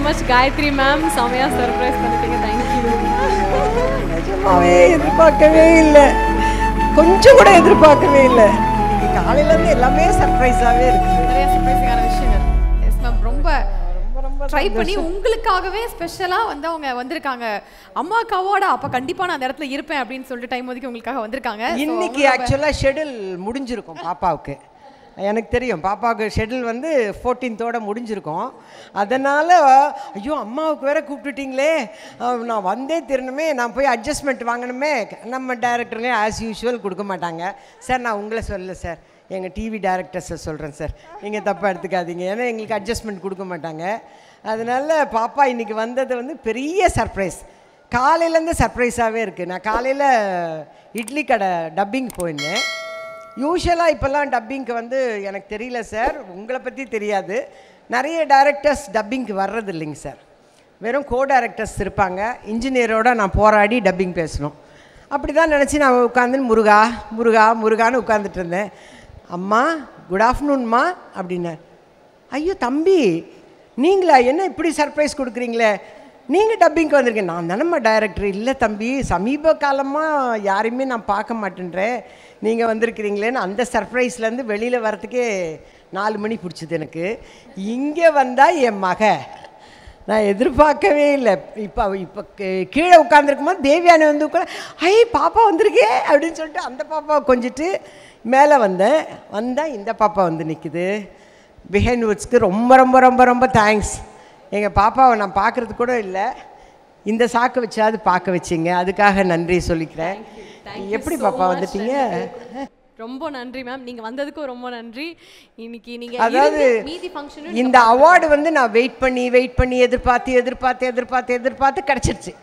Much Gayathri ma'am. செமையா surprise பண்ணிட்டீங்க. Thank you. நிஜமாவே எதிர்பார்க்கவே இல்லை, கொஞ்சம் கூட எதிர்பார்க்கவே இல்லை. இன்னைக்கு காலையிலேருந்து எல்லாமே சர்ப்ரைஸாகவே இருக்குது. நிறைய சர்ப்ரைஸிங்கான விஷயங்கள். Yes ma'am. ரொம்ப ட்ரை பண்ணி உங்களுக்காகவே ஸ்பெஷலாக வந்து அவங்க வந்திருக்காங்க. அம்மாவுக்கு அவார்டா, அப்போ கண்டிப்பாக நான் அந்த இடத்துல இருப்பேன் அப்படின்னு சொல்லிட்டு டைம் ஒதுக்கி உங்களுக்காக வந்திருக்காங்க. இன்னைக்கு ஆக்சுவலாக ஷெடியூல் முடிஞ்சிருக்கும் பாப்பாவுக்கு. எனக்கு தெரியும் பாப்பாவுக்கு ஷெடியூல் வந்து 14th முடிஞ்சிருக்கும். அதனால் ஐயோ அம்மாவுக்கு வேற கூப்பிட்டுட்டிங்களே, நான் வந்தே திருணுமே, நான் போய் அட்ஜஸ்ட்மெண்ட் வாங்கணுமே. நம்ம டைரக்டருங்க ஆஸ் யூஷுவல் கொடுக்க மாட்டாங்க. சார் நான் உங்களை சொல்லலை சார், எங்கள் டிவி டைரக்டர்ஸை சொல்கிறேன் சார், நீங்கள் தப்பாக எடுத்துக்காதீங்க, ஏன்னா எங்களுக்கு அட்ஜஸ்ட்மெண்ட் கொடுக்க மாட்டாங்க. அதனால் பாப்பா இன்றைக்கி வந்தது வந்து பெரிய சர்ப்ரைஸ். காலையிலேருந்து சர்ப்ரைஸாகவே இருக்குது. நான் காலையில் இட்லி கடை டப்பிங் போயிருந்தேன். யூஷுவலாக இப்போல்லாம் டப்பிங்க்கு வந்து எனக்கு தெரியல சார், உங்களை பற்றி தெரியாது, நிறைய டைரக்டர்ஸ் டப்பிங்க்கு வர்றது இல்லைங்க சார். வெறும் கோ டைரக்டர்ஸ் இருப்பாங்க. இன்ஜினியரோடு நான் போராடி டப்பிங் பேசணும். அப்படி தான் நினச்சி நான் உட்காந்து முருகா முருகா முருகான்னு உட்காந்துட்டு இருந்தேன். அம்மா குட் ஆஃப்டர்நூன்மா அப்படின்னார். ஐயோ தம்பி நீங்களா, என்ன இப்படி சர்ப்ரைஸ் கொடுக்குறீங்களே, நீங்கள் டப்பிங்க்கு வந்திருக்கேன். நான் தானம்மா டைரக்டர். இல்லை தம்பி, சமீப காலமாக யாரையுமே நான் பார்க்க மாட்டேன்றேன், நீங்கள் வந்திருக்கிறீங்களேன்னு. அந்த சர்ப்ரைஸ்லேருந்து வெளியில் வரத்துக்கே 4 மணி பிடிச்சிது எனக்கு. இங்கே வந்தால் என் மக, நான் எதிர்பார்க்கவே இல்லை. இப்போ கீழே உட்காந்துருக்கும்போது தேவியானி வந்து உட்காந்து ஐ பாப்பா வந்திருக்கே அப்படின்னு சொல்லிட்டு அந்த பாப்பாவை கொஞ்சிட்டு மேலே வந்தால் இந்த பாப்பா வந்து நிற்குது. பிஹைண்ட் வுட்ஸ்க்கு ரொம்ப ரொம்ப ரொம்ப ரொம்ப தேங்க்ஸ். எங்கள் பாப்பாவை நான் பார்க்குறது கூட இல்லை, இந்த சாக்கு வச்சாது பார்க்க வச்சிங்க, அதுக்காக நன்றி சொல்லிக்கிறேன். எப்படி பாப்பா வந்துட்டீங்க? ரொம்ப நன்றி மேம், நீங்கள் வந்ததுக்கும் ரொம்ப நன்றி. இன்னைக்கு நீங்கள் அதாவது மீதி ஃபங்க்ஷன் இந்த அவார்டு வந்து நான் வெயிட் பண்ணி எதிர்பார்த்து கிடச்சிருச்சு.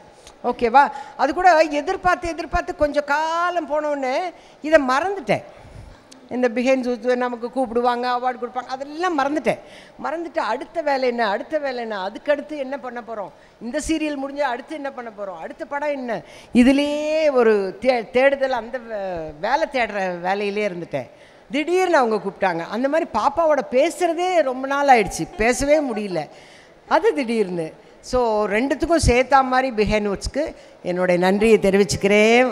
ஓகேவா? அது கூட எதிர்பார்த்து கொஞ்சம் காலம் போனோடனே இதை மறந்துட்டேன். இந்த பிஹைண்ட் நமக்கு கூப்பிடுவாங்க, அவார்டு கொடுப்பாங்க, அதெல்லாம் மறந்துட்டு அடுத்த வேலை என்ன அதுக்கடுத்து என்ன பண்ண போகிறோம், இந்த சீரியல் முடிஞ்சால் அடுத்து என்ன பண்ண போகிறோம், அடுத்த படம் என்ன, இதுலேயே ஒரு தேடுதல், அந்த வேலை தேடுற வேலையிலே இருந்துட்டேன். திடீர்னு அவங்க கூப்பிட்டாங்க. அந்த மாதிரி பாப்பாவோட பேசுகிறதே ரொம்ப நாள் ஆயிடுச்சு, பேசவே முடியல, அது திடீர்னு. ஸோ ரெண்டுத்துக்கும் சேர்த்தா மாதிரி பிஹைண்ட் வுட்ஸ்க்கு என்னுடைய நன்றியை தெரிவிச்சுக்கிறேன்.